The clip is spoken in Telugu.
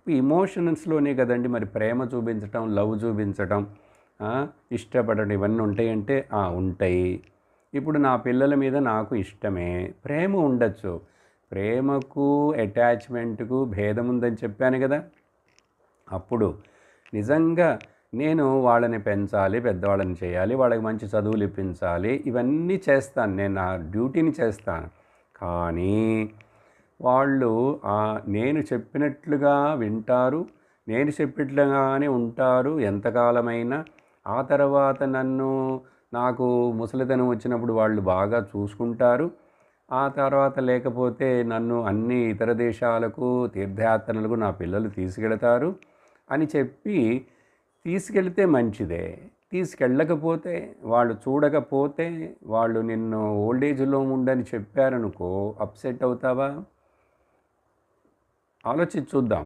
ఎమోషన్స్‌లోనే కదండీ మరి ప్రేమ చూపించటం, లవ్ చూపించటం, ఆ! ఇష్టపడడం ఇవన్నీ ఉంటాయంటే ఉంటాయి. ఇప్పుడు నా పిల్లల మీద నాకు ఇష్టమే. ప్రేమ ఉండొచ్చు. ప్రేమకు, అటాచ్‌మెంట్‌కు భేదం ఉందని చెప్పాను గదా! అప్పుడు నిజంగా నేను వాళ్ళని పెంచాలి, పెద్దవాళ్ళని చేయాలి, వాళ్ళకి మంచి చదువులు ఇప్పించాలి. ఇవన్నీ చేస్తాను. నేను నా డ్యూటీని చేస్తాను. కానీ వాళ్ళు నేను చెప్పినట్లుగా వింటారు. నేను చెప్పినట్లుగానే ఉంటారు ఎంతకాలమైనా. ఆ తర్వాత నాకు ముసలితనం వచ్చినప్పుడు వాళ్ళు బాగా చూసుకుంటారు. ఆ తర్వాత లేకపోతే నన్ను అన్ని ఇతర దేశాలకు, తీర్థయాత్రలకు నా పిల్లలు తీసుకెళతారు అని చెప్పి తీసుకెళ్తే మంచిదే. తీసుకెళ్ళకపోతే, వాళ్ళు చూడకపోతే, వాళ్ళు నిన్ను ఓల్డ్ ఏజ్‌లో ఉండని చెప్పారనుకో అప్సెట్ అవుతావా? ఆలోచించి చూద్దాం.